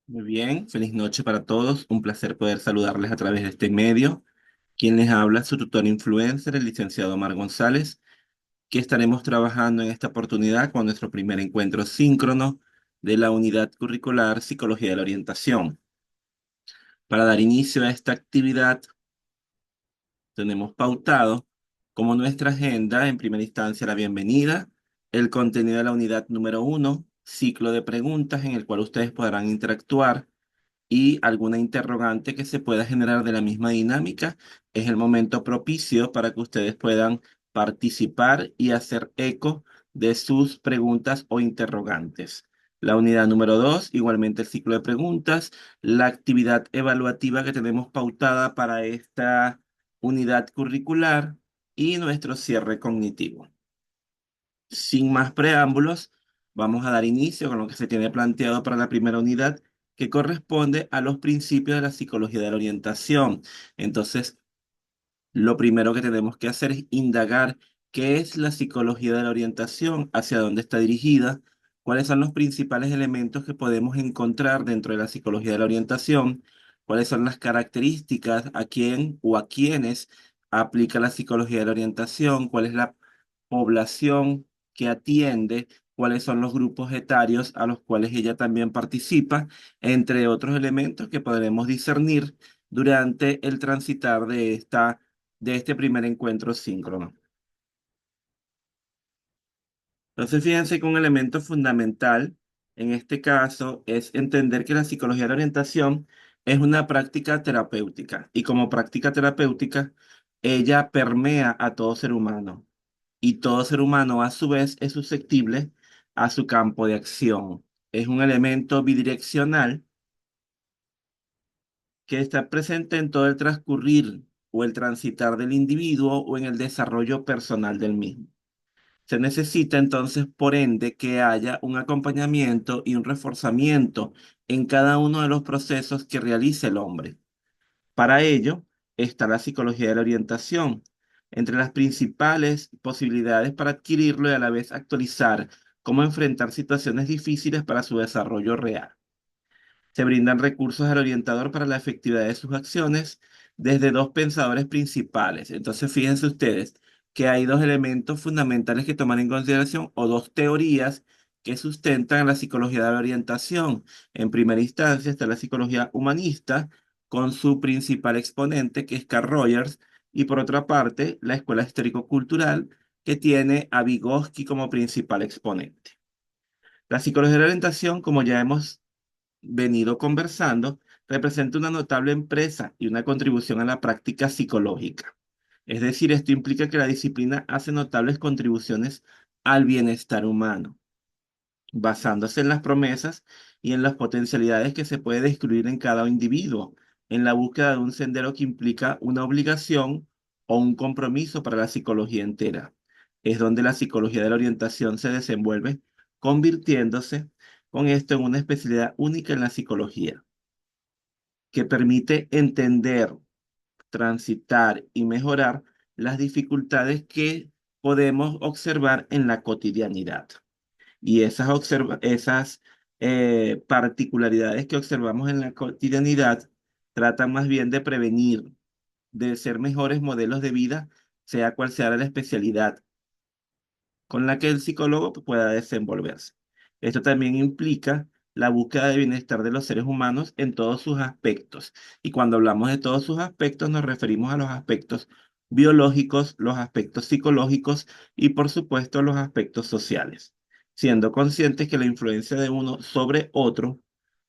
Muy bien, feliz noche para todos. Un placer poder saludarles a través de este medio. Quien les habla es su tutor influencer, el licenciado Omar González, que estaremos trabajando en esta oportunidad con nuestro primer encuentro síncrono de la unidad curricular Psicología de la Orientación. Para dar inicio a esta actividad, tenemos pautado como nuestra agenda, en primera instancia, la bienvenida, el contenido de la unidad número 1, ciclo de preguntas en el cual ustedes podrán interactuar y alguna interrogante que se pueda generar de la misma dinámica, es el momento propicio para que ustedes puedan participar y hacer eco de sus preguntas o interrogantes. La unidad número 2, igualmente el ciclo de preguntas, la actividad evaluativa que tenemos pautada para esta unidad curricular y nuestro cierre cognitivo. Sin más preámbulos, vamos a dar inicio con lo que se tiene planteado para la primera unidad, que corresponde a los principios de la psicología de la orientación. Entonces, lo primero que tenemos que hacer es indagar qué es la psicología de la orientación, hacia dónde está dirigida, cuáles son los principales elementos que podemos encontrar dentro de la psicología de la orientación, cuáles son las características, a quién o a quiénes aplica la psicología de la orientación, cuál es la población que atiende, cuáles son los grupos etarios a los cuales ella también participa, entre otros elementos que podremos discernir durante el transitar de este primer encuentro síncrono. Entonces, fíjense que un elemento fundamental en este caso es entender que la psicología de la orientación es una práctica terapéutica y como práctica terapéutica, ella permea a todo ser humano y todo ser humano a su vez es susceptible a su campo de acción. Es un elemento bidireccional que está presente en todo el transcurrir o el transitar del individuo o en el desarrollo personal del mismo. Se necesita entonces, por ende, que haya un acompañamiento y un reforzamiento en cada uno de los procesos que realice el hombre. Para ello está la psicología de la orientación, entre las principales posibilidades para adquirirlo y a la vez actualizar cómo enfrentar situaciones difíciles para su desarrollo real. Se brindan recursos al orientador para la efectividad de sus acciones desde dos pensadores principales. Entonces, fíjense ustedes que hay dos elementos fundamentales que tomar en consideración o dos teorías que sustentan la psicología de la orientación. En primera instancia está la psicología humanista con su principal exponente, que es Carl Rogers, y por otra parte, la escuela histórico-cultural, que tiene a Vygotsky como principal exponente. La psicología de la orientación, como ya hemos venido conversando, representa una notable empresa y una contribución a la práctica psicológica. Es decir, esto implica que la disciplina hace notables contribuciones al bienestar humano, basándose en las promesas y en las potencialidades que se puede descubrir en cada individuo, en la búsqueda de un sendero que implica una obligación o un compromiso para la psicología entera. Es donde la psicología de la orientación se desenvuelve, convirtiéndose con esto en una especialidad única en la psicología, que permite entender, transitar y mejorar las dificultades que podemos observar en la cotidianidad. Y esas particularidades que observamos en la cotidianidad tratan más bien de prevenir, de ser mejores modelos de vida, sea cual sea la especialidad con la que el psicólogo pueda desenvolverse. Esto también implica la búsqueda de bienestar de los seres humanos en todos sus aspectos. Y cuando hablamos de todos sus aspectos, nos referimos a los aspectos biológicos, los aspectos psicológicos y, por supuesto, los aspectos sociales, siendo conscientes que la influencia de uno sobre otro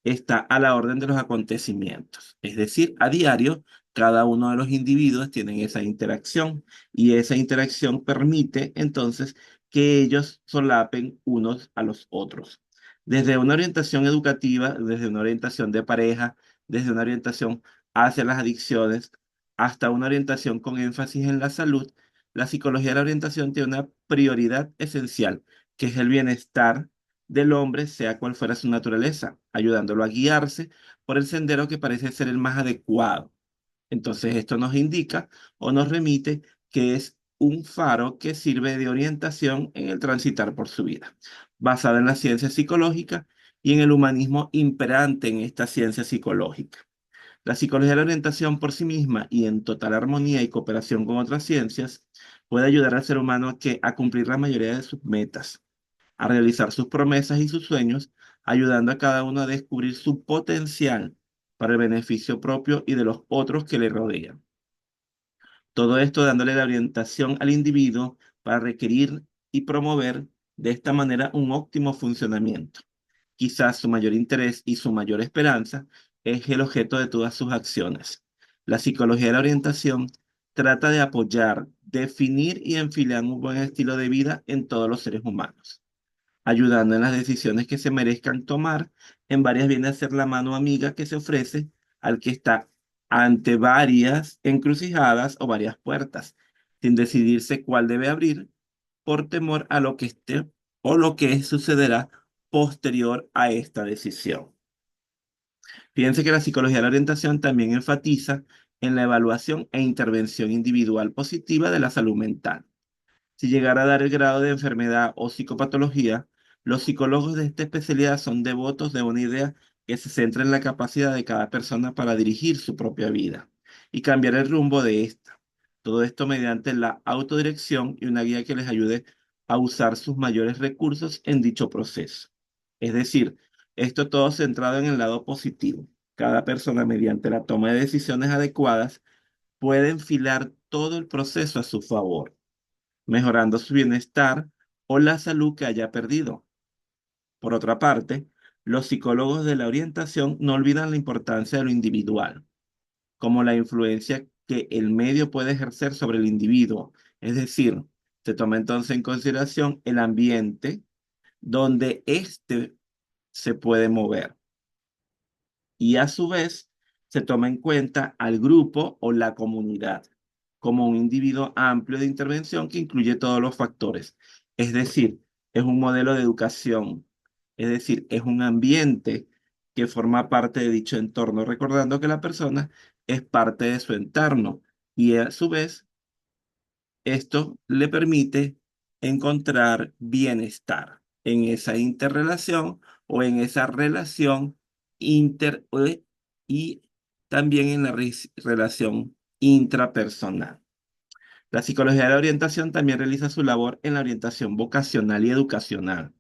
está a la orden de los acontecimientos. Es decir, a diario, cada uno de los individuos tienen esa interacción y esa interacción permite entonces que ellos solapen unos a los otros. Desde una orientación educativa, desde una orientación de pareja, desde una orientación hacia las adicciones, hasta una orientación con énfasis en la salud, la psicología de la orientación tiene una prioridad esencial, que es el bienestar del hombre, sea cual fuera su naturaleza, ayudándolo a guiarse por el sendero que parece ser el más adecuado. Entonces, esto nos indica o nos remite que es un faro que sirve de orientación en el transitar por su vida, basado en la ciencia psicológica y en el humanismo imperante en esta ciencia psicológica. La psicología de la orientación por sí misma y en total armonía y cooperación con otras ciencias puede ayudar al ser humano a cumplir la mayoría de sus metas, a realizar sus promesas y sus sueños, ayudando a cada uno a descubrir su potencial para el beneficio propio y de los otros que le rodean. Todo esto dándole la orientación al individuo para requerir y promover de esta manera un óptimo funcionamiento. Quizás su mayor interés y su mayor esperanza es el objeto de todas sus acciones. La psicología de la orientación trata de apoyar, definir y enfilar un buen estilo de vida en todos los seres humanos, ayudando en las decisiones que se merezcan tomar. En varias viene a ser la mano amiga que se ofrece al que está ante varias encrucijadas o varias puertas, sin decidirse cuál debe abrir por temor a lo que esté o lo que sucederá posterior a esta decisión. Fíjense que la psicología de la orientación también enfatiza en la evaluación e intervención individual positiva de la salud mental. Si llegara a dar el grado de enfermedad o psicopatología, los psicólogos de esta especialidad son devotos de una idea que se centra en la capacidad de cada persona para dirigir su propia vida y cambiar el rumbo de esta. Todo esto mediante la autodirección y una guía que les ayude a usar sus mayores recursos en dicho proceso. Es decir, esto todo centrado en el lado positivo. Cada persona, mediante la toma de decisiones adecuadas, puede enfilar todo el proceso a su favor, mejorando su bienestar o la salud que haya perdido. Por otra parte, los psicólogos de la orientación no olvidan la importancia de lo individual, como la influencia que el medio puede ejercer sobre el individuo. Es decir, se toma entonces en consideración el ambiente donde éste se puede mover y a su vez se toma en cuenta al grupo o la comunidad como un individuo amplio de intervención que incluye todos los factores. Es decir, es un modelo de educación, es decir, es un ambiente que forma parte de dicho entorno, recordando que la persona es parte de su entorno y a su vez esto le permite encontrar bienestar en esa interrelación o en esa relación y también en la relación intrapersonal. La psicología de la orientación también realiza su labor en la orientación vocacional y educacional.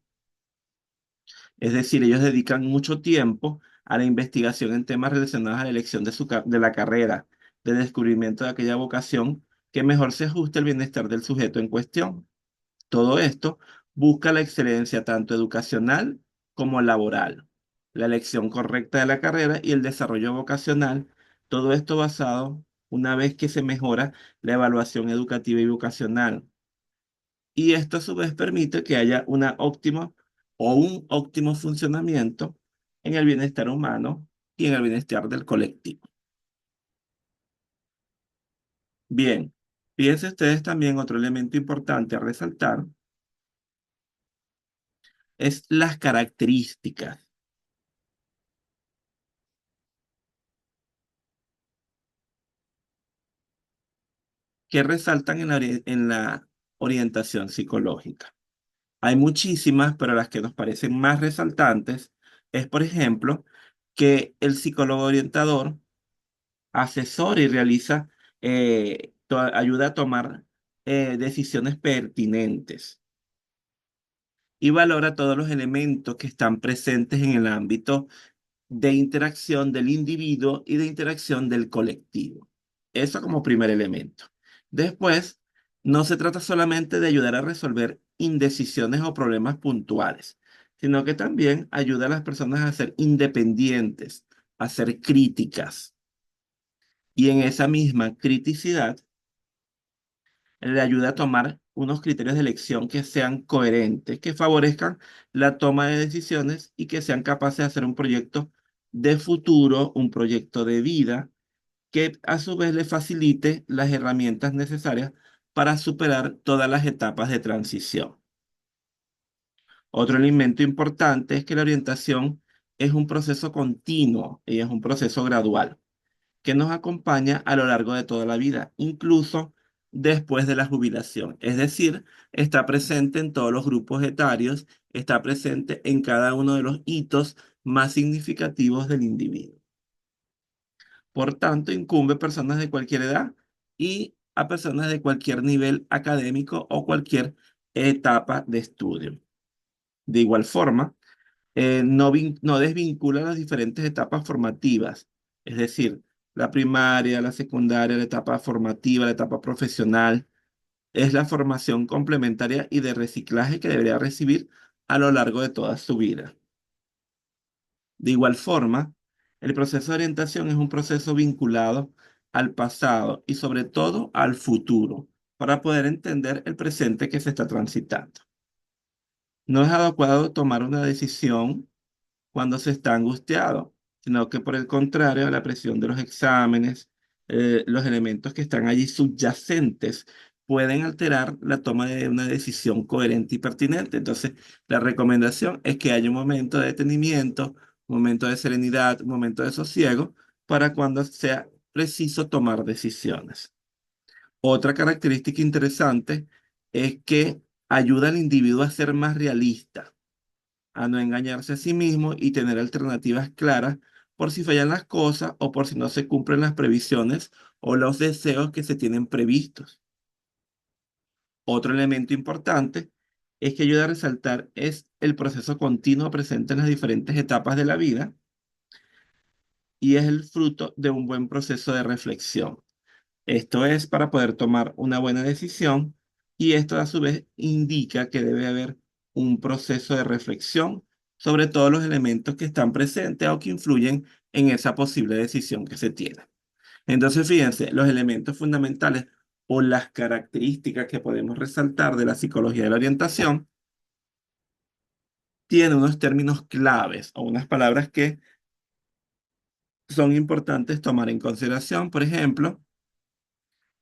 Es decir, ellos dedican mucho tiempo a la investigación en temas relacionados a la elección de la carrera, de descubrimiento de aquella vocación que mejor se ajuste al bienestar del sujeto en cuestión. Todo esto busca la excelencia tanto educacional como laboral, la elección correcta de la carrera y el desarrollo vocacional. Todo esto basado una vez que se mejora la evaluación educativa y vocacional. Y esto a su vez permite que haya una óptima o un óptimo funcionamiento en el bienestar humano y en el bienestar del colectivo. Bien, fíjense ustedes también otro elemento importante a resaltar es las características que resaltan en en la orientación psicológica. Hay muchísimas, pero las que nos parecen más resaltantes es, por ejemplo, que el psicólogo orientador asesora y realiza, ayuda a tomar decisiones pertinentes y valora todos los elementos que están presentes en el ámbito de interacción del individuo y de interacción del colectivo. Eso como primer elemento. Después, no se trata solamente de ayudar a resolver indecisiones o problemas puntuales, sino que también ayuda a las personas a ser independientes, a ser críticas. Y en esa misma criticidad, le ayuda a tomar unos criterios de elección que sean coherentes, que favorezcan la toma de decisiones y que sean capaces de hacer un proyecto de futuro, un proyecto de vida, que a su vez le facilite las herramientas necesarias para superar todas las etapas de transición. Otro elemento importante es que la orientación es un proceso continuo y es un proceso gradual que nos acompaña a lo largo de toda la vida, incluso después de la jubilación. Es decir, está presente en todos los grupos etarios, está presente en cada uno de los hitos más significativos del individuo. Por tanto, incumbe a personas de cualquier edad y a personas de cualquier nivel académico o cualquier etapa de estudio. De igual forma, no desvincula las diferentes etapas formativas, es decir, la primaria, la secundaria, la etapa formativa, la etapa profesional, es la formación complementaria y de reciclaje que debería recibir a lo largo de toda su vida. De igual forma, el proceso de orientación es un proceso vinculado al pasado y sobre todo al futuro para poder entender el presente que se está transitando. No es adecuado tomar una decisión cuando se está angustiado, sino que por el contrario, la presión de los exámenes, los elementos que están allí subyacentes pueden alterar la toma de una decisión coherente y pertinente. Entonces, la recomendación es que haya un momento de detenimiento, un momento de serenidad, un momento de sosiego para cuando sea preciso tomar decisiones. Otra característica interesante es que ayuda al individuo a ser más realista, a no engañarse a sí mismo y tener alternativas claras por si fallan las cosas o por si no se cumplen las previsiones o los deseos que se tienen previstos. Otro elemento importante es que ayuda a resaltar es el proceso continuo presente en las diferentes etapas de la vida y es el fruto de un buen proceso de reflexión. Esto es para poder tomar una buena decisión y esto a su vez indica que debe haber un proceso de reflexión sobre todos los elementos que están presentes o que influyen en esa posible decisión que se tiene. Entonces, fíjense, los elementos fundamentales o las características que podemos resaltar de la psicología de la orientación tienen unos términos claves o unas palabras que son importantes tomar en consideración. Por ejemplo,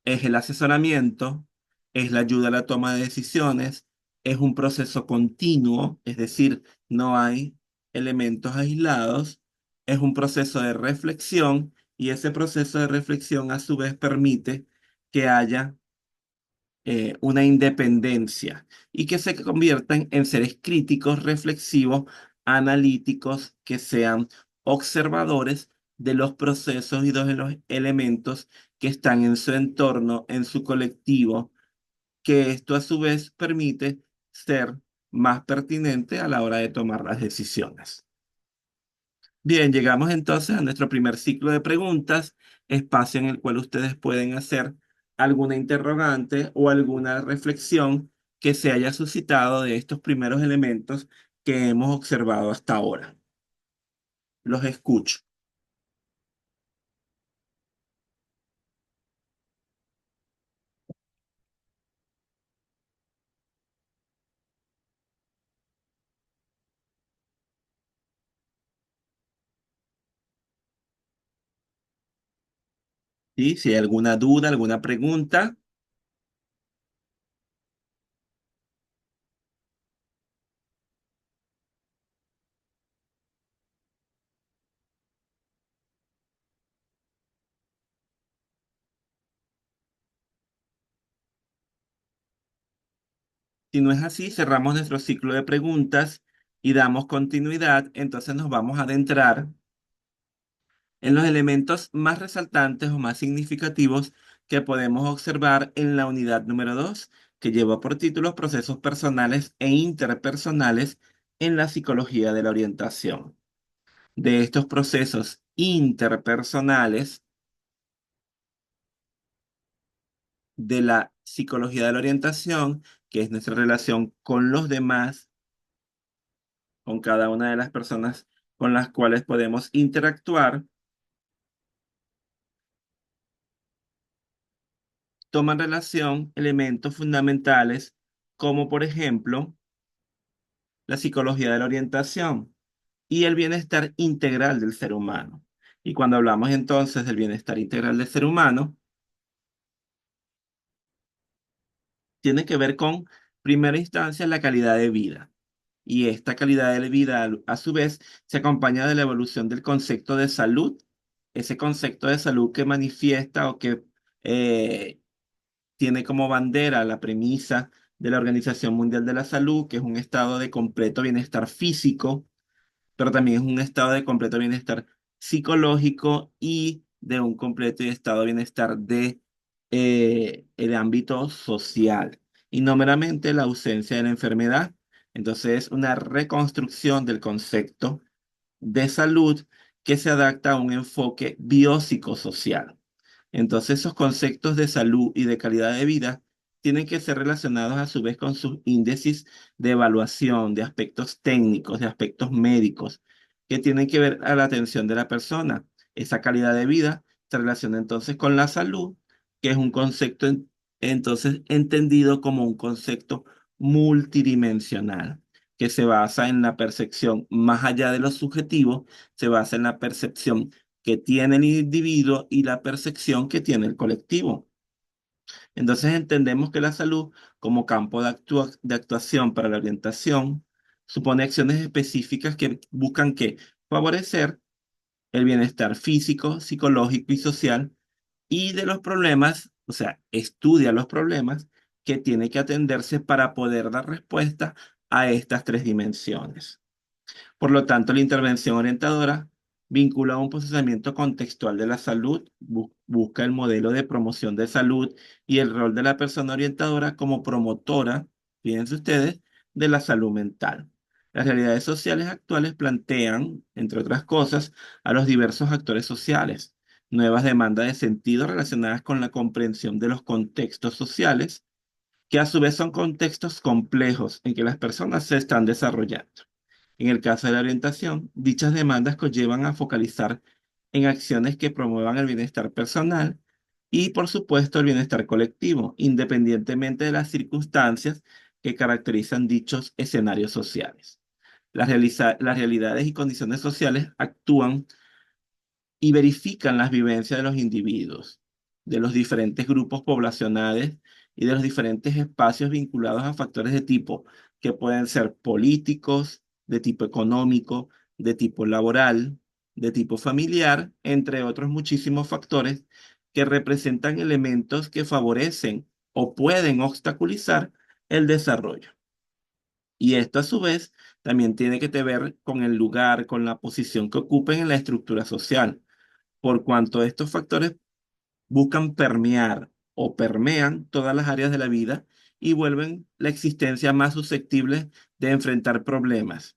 es el asesoramiento, es la ayuda a la toma de decisiones, es un proceso continuo, es decir, no hay elementos aislados, es un proceso de reflexión y ese proceso de reflexión a su vez permite que haya una independencia y que se conviertan en seres críticos, reflexivos, analíticos, que sean observadores de los procesos y de los elementos que están en su entorno, en su colectivo, que esto a su vez permite ser más pertinente a la hora de tomar las decisiones. Bien, llegamos entonces a nuestro primer ciclo de preguntas, espacio en el cual ustedes pueden hacer alguna interrogante o alguna reflexión que se haya suscitado de estos primeros elementos que hemos observado hasta ahora. Los escucho. ¿Sí? Si hay alguna duda, alguna pregunta, si no es así, cerramos nuestro ciclo de preguntas y damos continuidad. Entonces nos vamos a adentrar en los elementos más resaltantes o más significativos que podemos observar en la unidad número 2, que lleva por título Procesos personales e interpersonales en la psicología de la orientación. De estos procesos interpersonales de la psicología de la orientación, que es nuestra relación con los demás, con cada una de las personas con las cuales podemos interactuar, toman relación elementos fundamentales como por ejemplo la psicología de la orientación y el bienestar integral del ser humano. Y cuando hablamos entonces del bienestar integral del ser humano, tiene que ver con, primera instancia, la calidad de vida. Y esta calidad de vida, a su vez, se acompaña de la evolución del concepto de salud, ese concepto de salud que manifiesta o que eh, tiene como bandera la premisa de la Organización Mundial de la Salud, que es un estado de completo bienestar físico, pero también es un estado de completo bienestar psicológico y de un completo y estado de bienestar de el ámbito social, y no meramente la ausencia de la enfermedad. Entonces, es una reconstrucción del concepto de salud que se adapta a un enfoque biopsicosocial. Entonces, esos conceptos de salud y de calidad de vida tienen que ser relacionados a su vez con sus índices de evaluación, de aspectos técnicos, de aspectos médicos, que tienen que ver a la atención de la persona. Esa calidad de vida se relaciona entonces con la salud, que es un concepto entonces entendido como un concepto multidimensional, que se basa en la percepción más allá de lo subjetivo, se basa en la percepción que tiene el individuo y la percepción que tiene el colectivo. Entonces entendemos que la salud como campo de actuación para la orientación supone acciones específicas que buscan que favorecer el bienestar físico, psicológico y social, y de los problemas, o sea, estudia los problemas que tiene que atenderse para poder dar respuesta a estas tres dimensiones. Por lo tanto, la intervención orientadora vincula un procesamiento contextual de la salud, busca el modelo de promoción de salud y el rol de la persona orientadora como promotora, fíjense ustedes, de la salud mental. Las realidades sociales actuales plantean, entre otras cosas, a los diversos actores sociales, nuevas demandas de sentido relacionadas con la comprensión de los contextos sociales, que a su vez son contextos complejos en que las personas se están desarrollando. En el caso de la orientación, dichas demandas conllevan a focalizar en acciones que promuevan el bienestar personal y, por supuesto, el bienestar colectivo, independientemente de las circunstancias que caracterizan dichos escenarios sociales. Las realidades y condiciones sociales actúan y verifican las vivencias de los individuos, de los diferentes grupos poblacionales y de los diferentes espacios vinculados a factores de tipo que pueden ser políticos, de tipo económico, de tipo laboral, de tipo familiar, entre otros muchísimos factores que representan elementos que favorecen o pueden obstaculizar el desarrollo. Y esto a su vez también tiene que ver con el lugar, con la posición que ocupen en la estructura social, por cuanto estos factores buscan permear o permean todas las áreas de la vida y vuelven la existencia más susceptible de enfrentar problemas,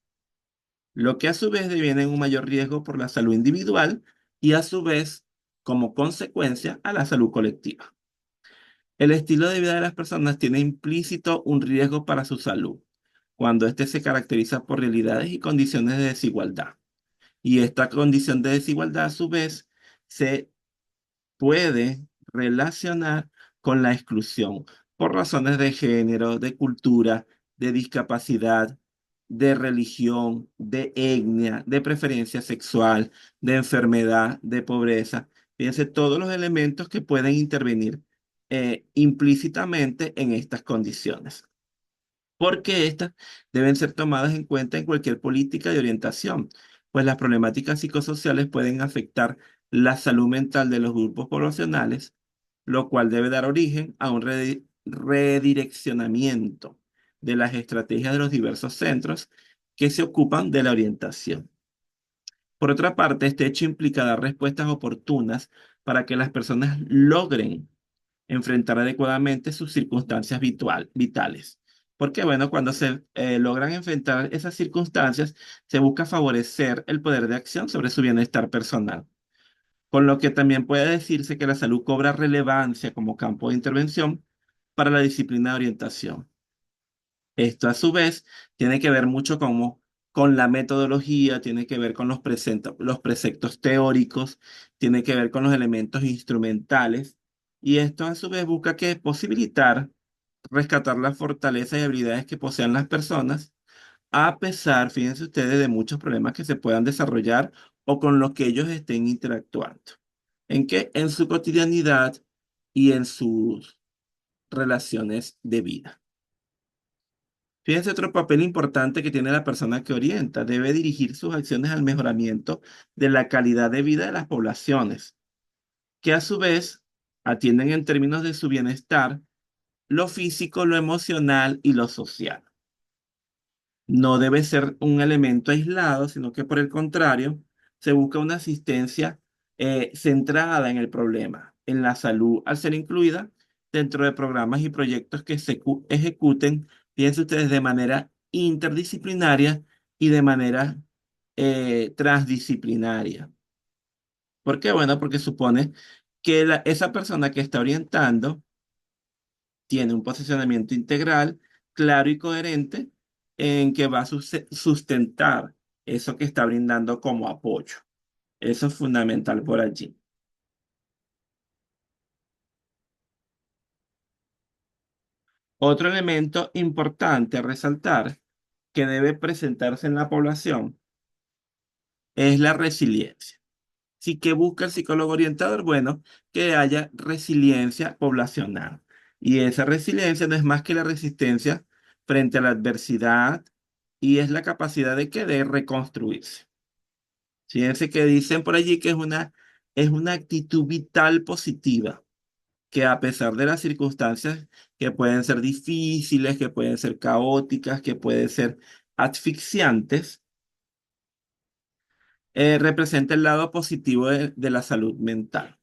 lo que a su vez deviene en un mayor riesgo por la salud individual y a su vez, como consecuencia, a la salud colectiva. El estilo de vida de las personas tiene implícito un riesgo para su salud, cuando éste se caracteriza por realidades y condiciones de desigualdad. Y esta condición de desigualdad, a su vez, se puede relacionar con la exclusión por razones de género, de cultura, de discapacidad, de religión, de etnia, de preferencia sexual, de enfermedad, de pobreza. Fíjense todos los elementos que pueden intervenir implícitamente en estas condiciones, porque estas deben ser tomadas en cuenta en cualquier política de orientación, pues las problemáticas psicosociales pueden afectar la salud mental de los grupos poblacionales, lo cual debe dar origen a un redireccionamiento de las estrategias de los diversos centros que se ocupan de la orientación. Por otra parte, este hecho implica dar respuestas oportunas para que las personas logren enfrentar adecuadamente sus circunstancias vitales. Porque, bueno, cuando se logran enfrentar esas circunstancias, se busca favorecer el poder de acción sobre su bienestar personal. Con lo que también puede decirse que la salud cobra relevancia como campo de intervención para la disciplina de orientación. Esto a su vez tiene que ver mucho con la metodología, tiene que ver con los preceptos teóricos, tiene que ver con los elementos instrumentales, y esto a su vez busca que posibilitar rescatar las fortalezas y habilidades que posean las personas, a pesar, fíjense ustedes, de muchos problemas que se puedan desarrollar o con los que ellos estén interactuando. ¿En qué? En su cotidianidad y en sus relaciones de vida. Fíjense otro papel importante que tiene la persona que orienta. Debe dirigir sus acciones al mejoramiento de la calidad de vida de las poblaciones, que a su vez atienden en términos de su bienestar lo físico, lo emocional y lo social. No debe ser un elemento aislado, sino que por el contrario, se busca una asistencia centrada en el problema, en la salud, al ser incluida dentro de programas y proyectos que se ejecuten, fíjense ustedes, de manera interdisciplinaria y de manera transdisciplinaria. ¿Por qué? Bueno, porque supone que esa persona que está orientando tiene un posicionamiento integral, claro y coherente en que va a sustentar eso que está brindando como apoyo. Eso es fundamental por allí. Otro elemento importante a resaltar que debe presentarse en la población es la resiliencia. Sí, que busca el psicólogo orientador, bueno, que haya resiliencia poblacional. Y esa resiliencia no es más que la resistencia frente a la adversidad y es la capacidad de que de reconstruirse. Fíjense que dicen por allí que es una actitud vital positiva, que a pesar de las circunstancias que pueden ser difíciles, que pueden ser caóticas, que pueden ser asfixiantes, representa el lado positivo de la salud mental.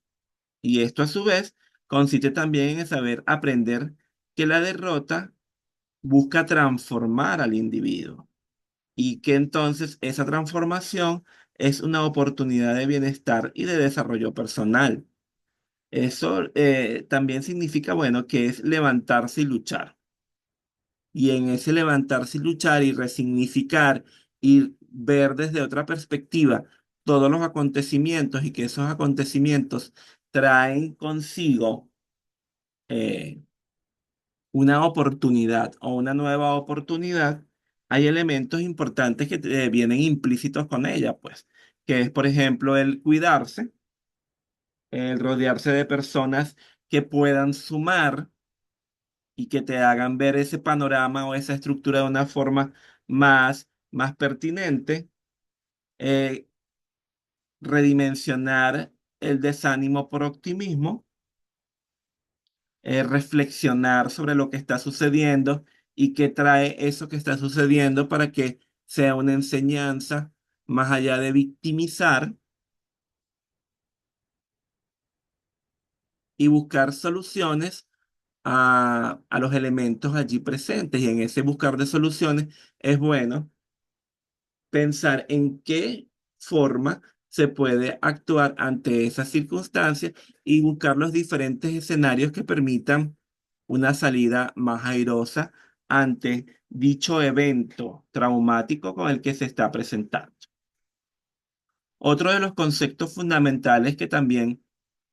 Y esto a su vez consiste también en saber aprender que la derrota busca transformar al individuo y que entonces esa transformación es una oportunidad de bienestar y de desarrollo personal. Eso también significa, bueno, que es levantarse y luchar. Y en ese levantarse y luchar y resignificar y ver desde otra perspectiva todos los acontecimientos y que esos acontecimientos traen consigo eh, una oportunidad o una nueva oportunidad, hay elementos importantes que vienen implícitos con ella, pues, que es, por ejemplo, el cuidarse, el rodearse de personas que puedan sumar y que te hagan ver ese panorama o esa estructura de una forma más pertinente, eh, redimensionar el desánimo por optimismo, reflexionar sobre lo que está sucediendo y qué trae eso que está sucediendo para que sea una enseñanza más allá de victimizar y buscar soluciones a los elementos allí presentes. Y en ese buscar de soluciones es bueno pensar en qué forma se puede actuar ante esas circunstancias y buscar los diferentes escenarios que permitan una salida más airosa ante dicho evento traumático con el que se está presentando. Otro de los conceptos fundamentales que también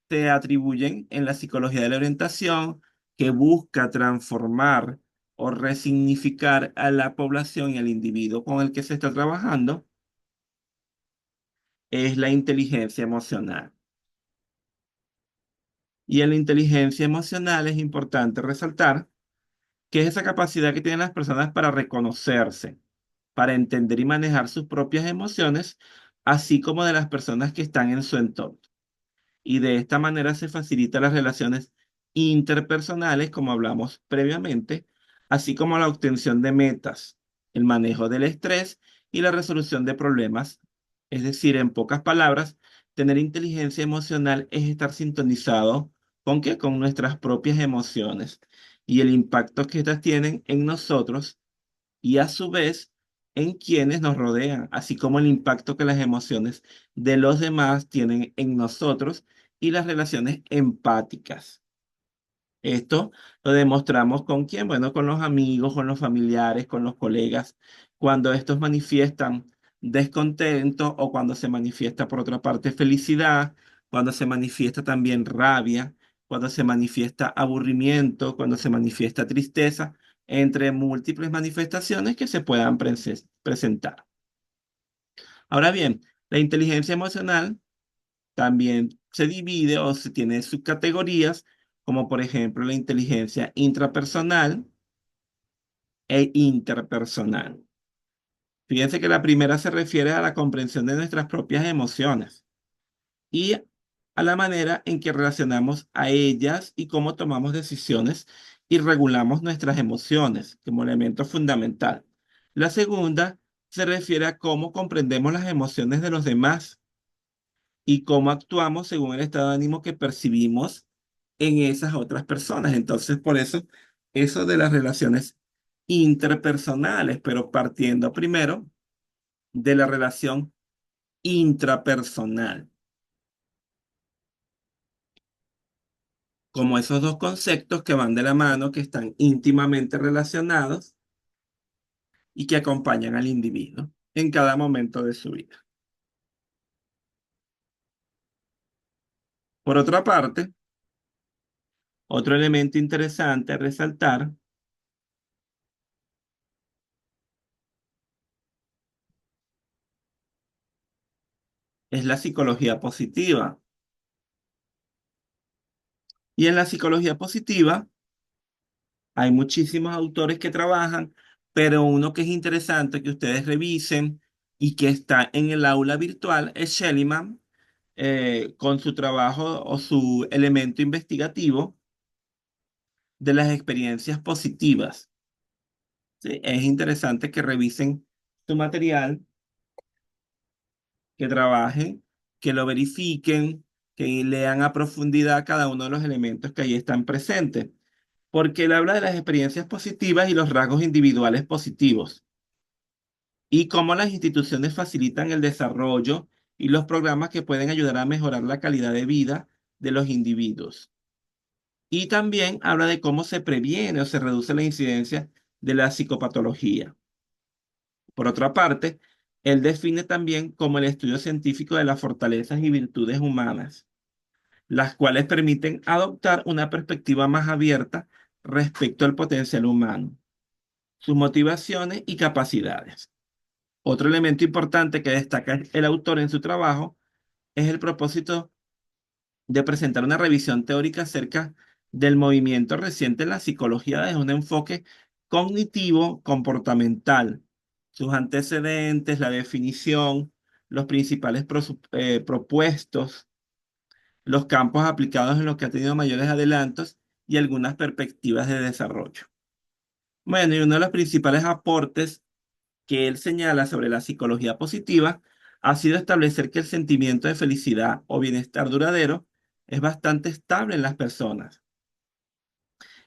se atribuyen en la psicología de la orientación, que busca transformar o resignificar a la población y al individuo con el que se está trabajando, es la inteligencia emocional. Y en la inteligencia emocional es importante resaltar que es esa capacidad que tienen las personas para reconocerse, para entender y manejar sus propias emociones, así como de las personas que están en su entorno. Y de esta manera se facilitan las relaciones interpersonales, como hablamos previamente, así como la obtención de metas, el manejo del estrés y la resolución de problemas. Es decir, en pocas palabras, tener inteligencia emocional es estar sintonizado con qué, con nuestras propias emociones y el impacto que éstas tienen en nosotros y a su vez en quienes nos rodean, así como el impacto que las emociones de los demás tienen en nosotros y las relaciones empáticas. Esto lo demostramos con quién, bueno, con los amigos, con los familiares, con los colegas, cuando estos manifiestan descontento o cuando se manifiesta por otra parte felicidad, cuando se manifiesta también rabia, cuando se manifiesta aburrimiento, cuando se manifiesta tristeza, entre múltiples manifestaciones que se puedan presentar. Ahora bien, la inteligencia emocional también se divide o se tiene subcategorías, como por ejemplo la inteligencia intrapersonal e interpersonal. Fíjense que la primera se refiere a la comprensión de nuestras propias emociones y a la manera en que relacionamos a ellas y cómo tomamos decisiones y regulamos nuestras emociones como elemento fundamental. La segunda se refiere a cómo comprendemos las emociones de los demás y cómo actuamos según el estado de ánimo que percibimos en esas otras personas. Entonces, por eso de las relaciones interpersonales, pero partiendo primero de la relación intrapersonal, como esos dos conceptos que van de la mano, que están íntimamente relacionados y que acompañan al individuo en cada momento de su vida. Por otra parte, otro elemento interesante a resaltar es la psicología positiva. Y en la psicología positiva hay muchísimos autores que trabajan, pero uno que es interesante que ustedes revisen y que está en el aula virtual es Schelliman, con su trabajo o su elemento investigativo de las experiencias positivas. ¿Sí? Es interesante que revisen su material, que trabajen, que lo verifiquen, que lean a profundidad cada uno de los elementos que ahí están presentes, porque él habla de las experiencias positivas y los rasgos individuales positivos, y cómo las instituciones facilitan el desarrollo y los programas que pueden ayudar a mejorar la calidad de vida de los individuos. Y también habla de cómo se previene o se reduce la incidencia de la psicopatología. Por otra parte, él define también como el estudio científico de las fortalezas y virtudes humanas, las cuales permiten adoptar una perspectiva más abierta respecto al potencial humano, sus motivaciones y capacidades. Otro elemento importante que destaca el autor en su trabajo es el propósito de presentar una revisión teórica acerca del movimiento reciente en la psicología desde un enfoque cognitivo comportamental, sus antecedentes, la definición, los principales propuestos, los campos aplicados en los que ha tenido mayores adelantos y algunas perspectivas de desarrollo. Bueno, y uno de los principales aportes que él señala sobre la psicología positiva ha sido establecer que el sentimiento de felicidad o bienestar duradero es bastante estable en las personas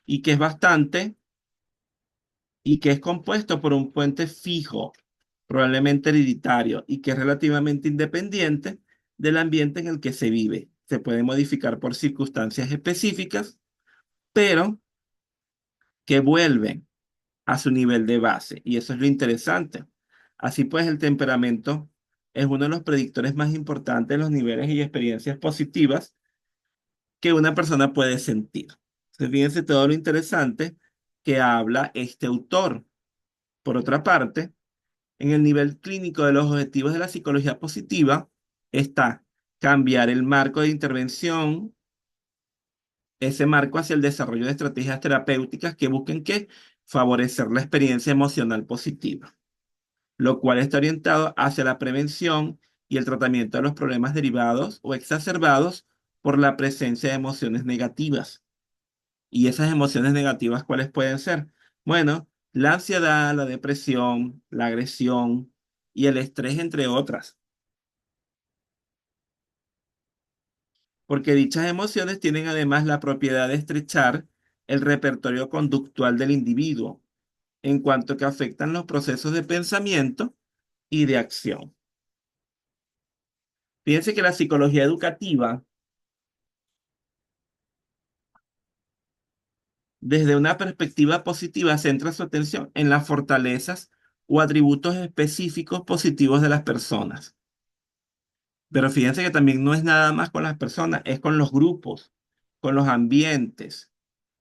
y que es bastante y que es compuesto por un puente fijo, probablemente hereditario, y que es relativamente independiente del ambiente en el que se vive. Se puede modificar por circunstancias específicas, pero que vuelven a su nivel de base. Y eso es lo interesante. Así pues, el temperamento es uno de los predictores más importantes de los niveles y experiencias positivas que una persona puede sentir. Entonces, fíjense todo lo interesante que habla este autor. Por otra parte, en el nivel clínico de los objetivos de la psicología positiva está cambiar el marco de intervención, ese marco hacia el desarrollo de estrategias terapéuticas que busquen que favorecer la experiencia emocional positiva, lo cual está orientado hacia la prevención y el tratamiento de los problemas derivados o exacerbados por la presencia de emociones negativas. ¿Y esas emociones negativas cuáles pueden ser? Bueno, la ansiedad, la depresión, la agresión y el estrés, entre otras, porque dichas emociones tienen además la propiedad de estrechar el repertorio conductual del individuo, en cuanto que afectan los procesos de pensamiento y de acción. Fíjense que la psicología educativa, desde una perspectiva positiva, centra su atención en las fortalezas o atributos específicos positivos de las personas. Pero fíjense que también no es nada más con las personas, es con los grupos, con los ambientes.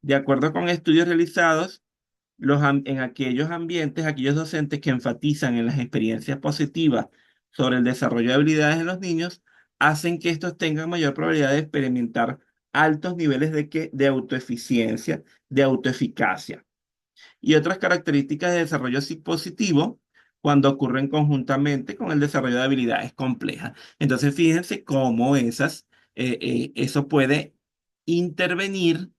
De acuerdo con estudios realizados, en aquellos ambientes, aquellos docentes que enfatizan en las experiencias positivas sobre el desarrollo de habilidades en los niños, hacen que estos tengan mayor probabilidad de experimentar altos niveles de autoeficiencia, de autoeficacia y otras características de desarrollo positivo cuando ocurren conjuntamente con el desarrollo de habilidades complejas. Entonces, fíjense cómo eso puede intervenir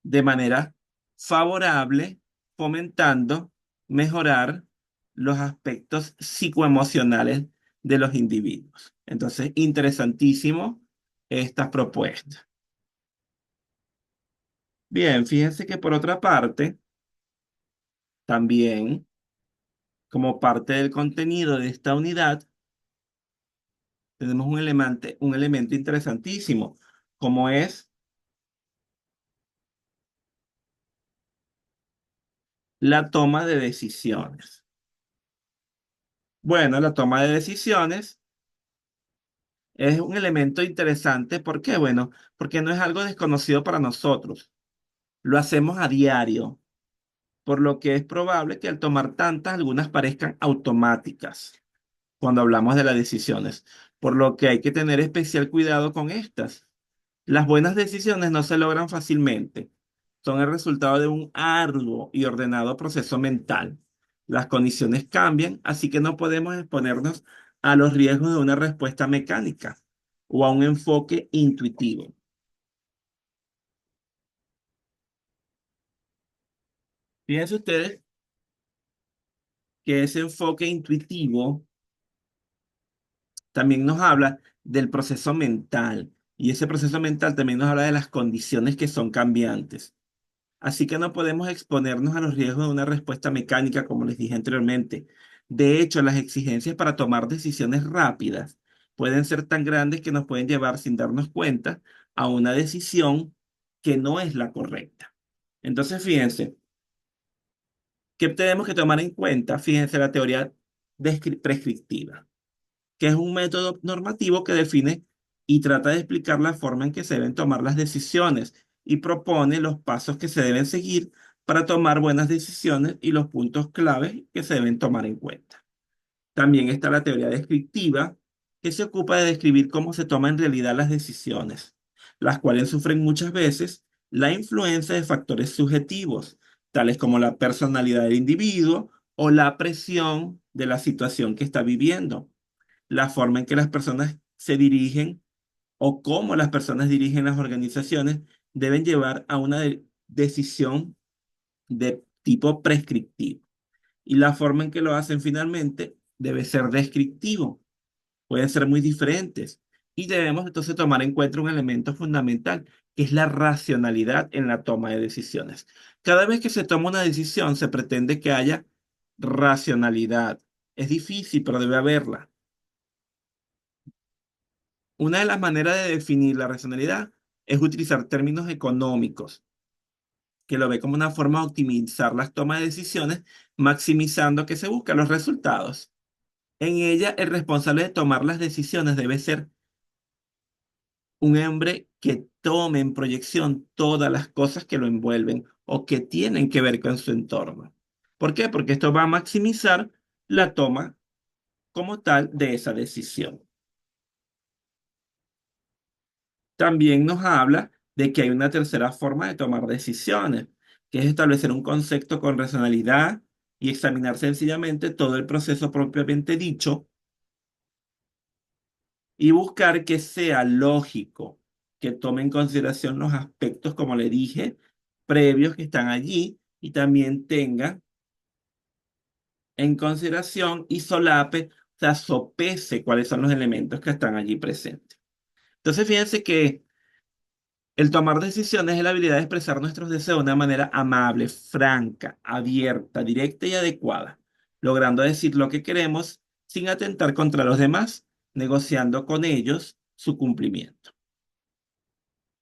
de manera favorable, fomentando mejorar los aspectos psicoemocionales de los individuos. Entonces, interesantísimo esta propuesta. Bien, fíjense que por otra parte, también como parte del contenido de esta unidad, tenemos un elemento interesantísimo, como es la toma de decisiones. Bueno, la toma de decisiones es un elemento interesante. ¿Por qué? Bueno, porque no es algo desconocido para nosotros. Lo hacemos a diario, por lo que es probable que al tomar tantas, algunas parezcan automáticas cuando hablamos de las decisiones, por lo que hay que tener especial cuidado con estas. Las buenas decisiones no se logran fácilmente. Son el resultado de un arduo y ordenado proceso mental. Las condiciones cambian, así que no podemos exponernos a los riesgos de una respuesta mecánica o a un enfoque intuitivo. Fíjense ustedes que ese enfoque intuitivo también nos habla del proceso mental, y ese proceso mental también nos habla de las condiciones que son cambiantes. Así que no podemos exponernos a los riesgos de una respuesta mecánica, como les dije anteriormente. De hecho, las exigencias para tomar decisiones rápidas pueden ser tan grandes que nos pueden llevar sin darnos cuenta a una decisión que no es la correcta. Entonces, fíjense, ¿qué tenemos que tomar en cuenta? Fíjense la teoría prescriptiva, que es un método normativo que define y trata de explicar la forma en que se deben tomar las decisiones y propone los pasos que se deben seguir para tomar buenas decisiones y los puntos claves que se deben tomar en cuenta. También está la teoría descriptiva, que se ocupa de describir cómo se toman en realidad las decisiones, las cuales sufren muchas veces la influencia de factores subjetivos, tales como la personalidad del individuo o la presión de la situación que está viviendo, la forma en que las personas se dirigen o cómo las personas dirigen las organizaciones deben llevar a una decisión de tipo prescriptivo. Y la forma en que lo hacen finalmente debe ser descriptivo. Pueden ser muy diferentes. Y debemos entonces tomar en cuenta un elemento fundamental, que es la racionalidad en la toma de decisiones. Cada vez que se toma una decisión, se pretende que haya racionalidad. Es difícil, pero debe haberla. Una de las maneras de definir la racionalidad es utilizar términos económicos, que lo ve como una forma de optimizar las tomas de decisiones, maximizando que se buscan los resultados. En ella, el responsable de tomar las decisiones debe ser un hombre que tome en proyección todas las cosas que lo envuelven o que tienen que ver con su entorno. ¿Por qué? Porque esto va a maximizar la toma como tal de esa decisión. También nos habla de que hay una tercera forma de tomar decisiones, que es establecer un concepto con racionalidad y examinar sencillamente todo el proceso propiamente dicho y buscar que sea lógico, que tome en consideración los aspectos, como le dije, previos que están allí y también tenga en consideración y solape, o sea, sopese cuáles son los elementos que están allí presentes. Entonces, fíjense que el tomar decisiones es la habilidad de expresar nuestros deseos de una manera amable, franca, abierta, directa y adecuada, logrando decir lo que queremos sin atentar contra los demás, negociando con ellos su cumplimiento.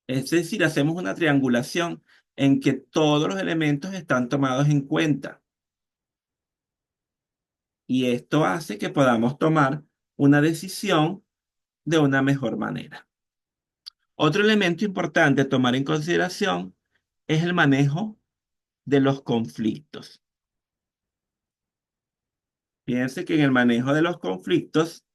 Es decir, hacemos una triangulación en que todos los elementos están tomados en cuenta y esto hace que podamos tomar una decisión de una mejor manera. Otro elemento importante a tomar en consideración es el manejo de los conflictos. Fíjense que en el manejo de los conflictos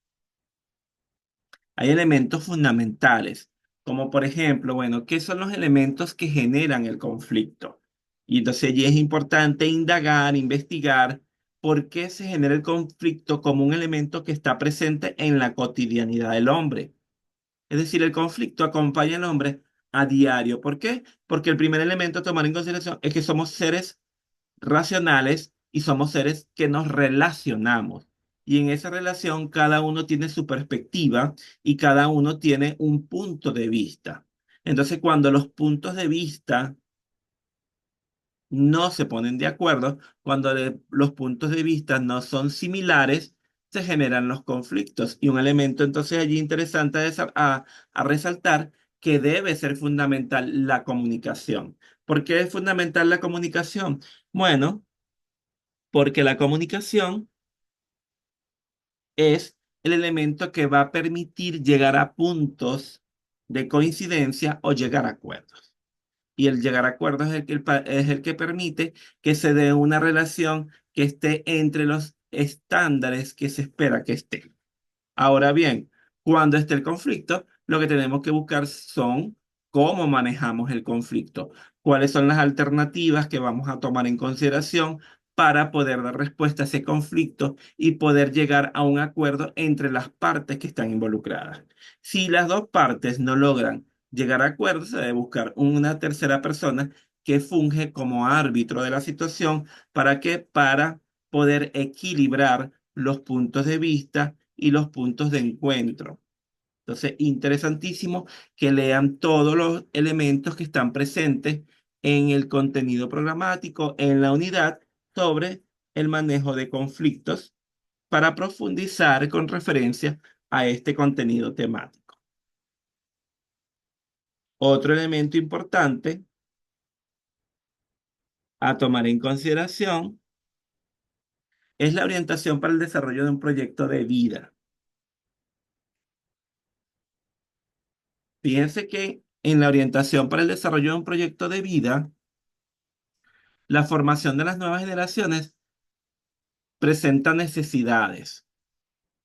hay elementos fundamentales, como por ejemplo, bueno, ¿qué son los elementos que generan el conflicto? Y entonces allí es importante indagar, investigar por qué se genera el conflicto como un elemento que está presente en la cotidianidad del hombre. Es decir, el conflicto acompaña al hombre a diario. ¿Por qué? Porque el primer elemento a tomar en consideración es que somos seres racionales y somos seres que nos relacionamos. Y en esa relación cada uno tiene su perspectiva y cada uno tiene un punto de vista. Entonces, cuando los puntos de vista no se ponen de acuerdo, cuando los puntos de vista no son similares, se generan los conflictos. Y un elemento entonces allí interesante a resaltar que debe ser fundamental la comunicación. ¿Por qué es fundamental la comunicación? Bueno, porque la comunicación es el elemento que va a permitir llegar a puntos de coincidencia o llegar a acuerdos. Y el llegar a acuerdos es el que permite que se dé una relación que esté entre los estándares que se espera que esté. Ahora bien, cuando esté el conflicto, lo que tenemos que buscar son cómo manejamos el conflicto, cuáles son las alternativas que vamos a tomar en consideración para poder dar respuesta a ese conflicto y poder llegar a un acuerdo entre las partes que están involucradas. Si las dos partes no logran llegar a acuerdo, se debe buscar una tercera persona que funge como árbitro de la situación. ¿Para qué? Para poder equilibrar los puntos de vista y los puntos de encuentro. Entonces, interesantísimo que lean todos los elementos que están presentes en el contenido programático, en la unidad sobre el manejo de conflictos para profundizar con referencia a este contenido temático. Otro elemento importante a tomar en consideración es la orientación para el desarrollo de un proyecto de vida. Fíjense que en la orientación para el desarrollo de un proyecto de vida, la formación de las nuevas generaciones presenta necesidades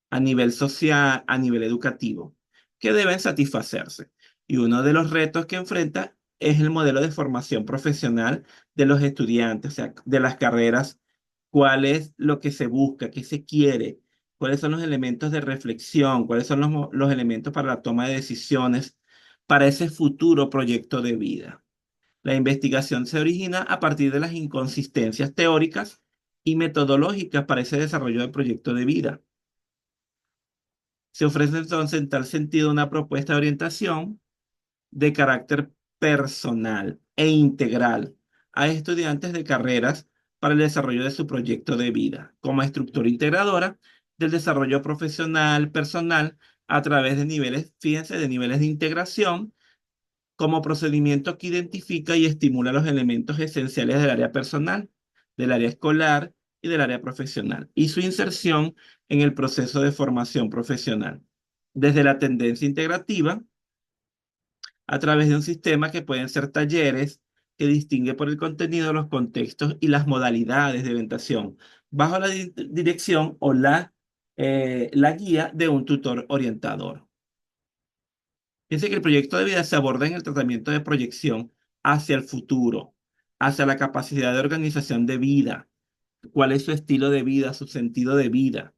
a nivel social, a nivel educativo, que deben satisfacerse. Y uno de los retos que enfrenta es el modelo de formación profesional de los estudiantes, o sea, de las carreras, cuál es lo que se busca, qué se quiere, cuáles son los elementos de reflexión, cuáles son los elementos para la toma de decisiones para ese futuro proyecto de vida. La investigación se origina a partir de las inconsistencias teóricas y metodológicas para ese desarrollo del proyecto de vida. Se ofrece entonces en tal sentido una propuesta de orientación de carácter personal e integral a estudiantes de carreras para el desarrollo de su proyecto de vida, como estructura integradora del desarrollo profesional, personal, a través de niveles, fíjense, de niveles de integración como procedimiento que identifica y estimula los elementos esenciales del área personal, del área escolar y del área profesional, y su inserción en el proceso de formación profesional, desde la tendencia integrativa a través de un sistema que pueden ser talleres que distingue por el contenido los contextos y las modalidades de orientación, bajo la dirección o la guía de un tutor orientador. Fíjense que el proyecto de vida se aborda en el tratamiento de proyección hacia el futuro, hacia la capacidad de organización de vida, cuál es su estilo de vida, su sentido de vida.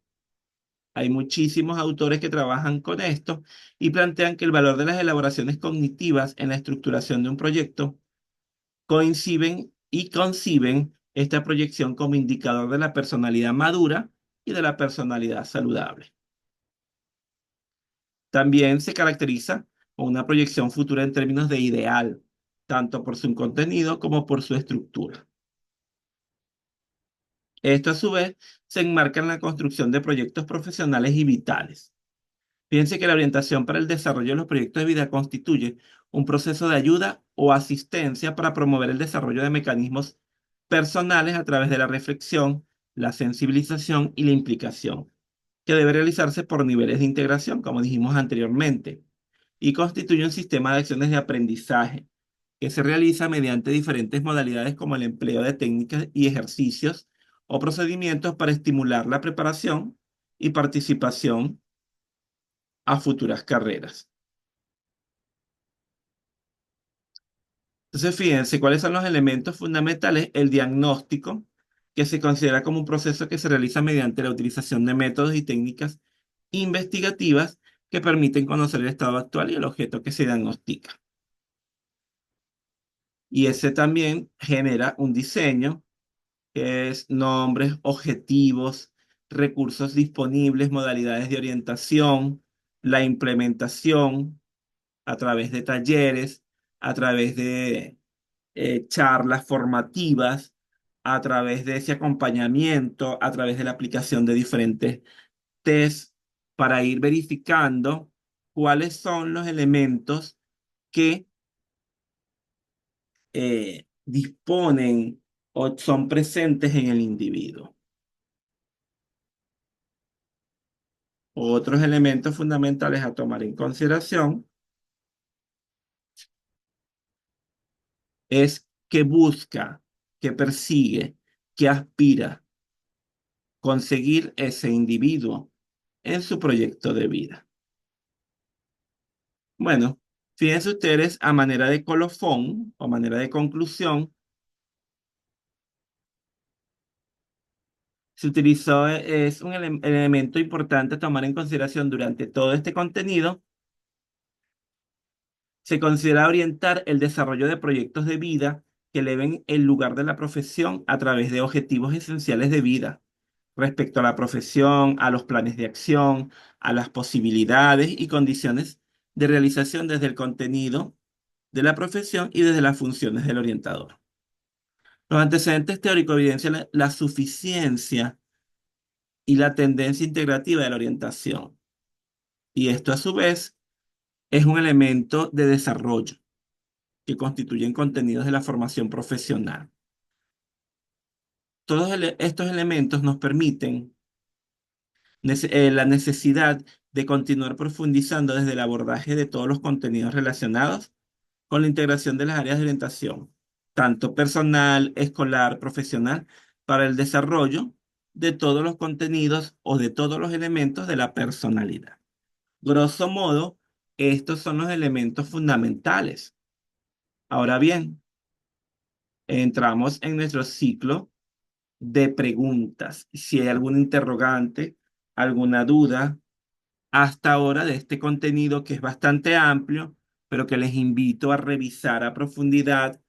Hay muchísimos autores que trabajan con esto y plantean que el valor de las elaboraciones cognitivas en la estructuración de un proyecto coinciden y conciben esta proyección como indicador de la personalidad madura y de la personalidad saludable. También se caracteriza con una proyección futura en términos de ideal, tanto por su contenido como por su estructura. Esto a su vez se enmarca en la construcción de proyectos profesionales y vitales. Fíjense que la orientación para el desarrollo de los proyectos de vida constituye un proceso de ayuda o asistencia para promover el desarrollo de mecanismos personales a través de la reflexión, la sensibilización y la implicación, que debe realizarse por niveles de integración, como dijimos anteriormente, y constituye un sistema de acciones de aprendizaje que se realiza mediante diferentes modalidades como el empleo de técnicas y ejercicios o procedimientos para estimular la preparación y participación a futuras carreras. Entonces, fíjense cuáles son los elementos fundamentales. El diagnóstico, que se considera como un proceso que se realiza mediante la utilización de métodos y técnicas investigativas que permiten conocer el estado actual y el objeto que se diagnostica. Y ese también genera un diseño que es nombres, objetivos, recursos disponibles, modalidades de orientación, la implementación a través de talleres, a través de charlas formativas, a través de ese acompañamiento, a través de la aplicación de diferentes test para ir verificando cuáles son los elementos que disponen o son presentes en el individuo. Otros elementos fundamentales a tomar en consideración es que busca, que persigue, que aspira conseguir ese individuo en su proyecto de vida. Bueno, fíjense ustedes, a manera de colofón o manera de conclusión, se utilizó, es un elemento importante a tomar en consideración durante todo este contenido. Se considera orientar el desarrollo de proyectos de vida que eleven el lugar de la profesión a través de objetivos esenciales de vida respecto a la profesión, a los planes de acción, a las posibilidades y condiciones de realización desde el contenido de la profesión y desde las funciones del orientador. Los antecedentes teóricos evidencian la suficiencia y la tendencia integrativa de la orientación. Y esto a su vez es un elemento de desarrollo que constituyen contenidos de la formación profesional. Todos estos elementos nos permiten la necesidad de continuar profundizando desde el abordaje de todos los contenidos relacionados con la integración de las áreas de orientación, tanto personal, escolar, profesional, para el desarrollo de todos los contenidos o de todos los elementos de la personalidad. Grosso modo, estos son los elementos fundamentales. Ahora bien, entramos en nuestro ciclo de preguntas. Si hay alguna interrogante, alguna duda, hasta ahora de este contenido que es bastante amplio, pero que les invito a revisar a profundidad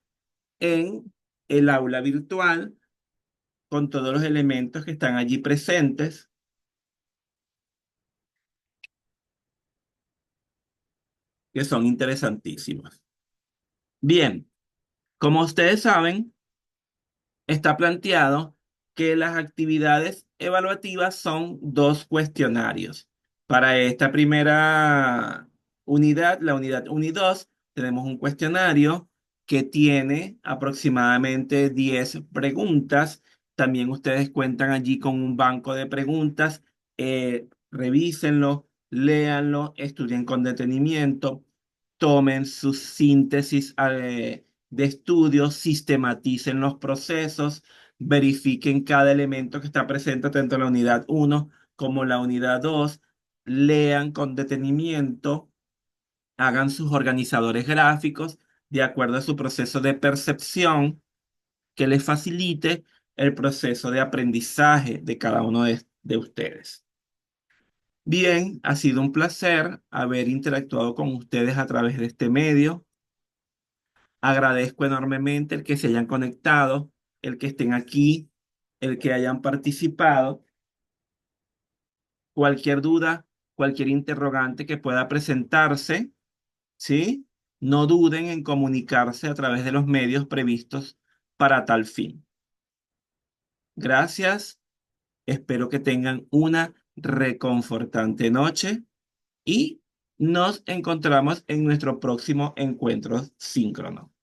en el aula virtual con todos los elementos que están allí presentes, que son interesantísimos. Bien, como ustedes saben, está planteado que las actividades evaluativas son dos cuestionarios. Para esta primera unidad, la unidad 1 y 2, tenemos un cuestionario que tiene aproximadamente 10 preguntas. También ustedes cuentan allí con un banco de preguntas. Revísenlo, léanlo, estudien con detenimiento, tomen su síntesis de estudios, sistematicen los procesos, verifiquen cada elemento que está presente tanto en la unidad 1 como la unidad 2, lean con detenimiento, hagan sus organizadores gráficos de acuerdo a su proceso de percepción que les facilite el proceso de aprendizaje de cada uno de ustedes. Bien, ha sido un placer haber interactuado con ustedes a través de este medio. Agradezco enormemente el que se hayan conectado, el que estén aquí, el que hayan participado. Cualquier duda, cualquier interrogante que pueda presentarse, ¿sí? No duden en comunicarse a través de los medios previstos para tal fin. Gracias. Espero que tengan una reconfortante noche y nos encontramos en nuestro próximo encuentro síncrono.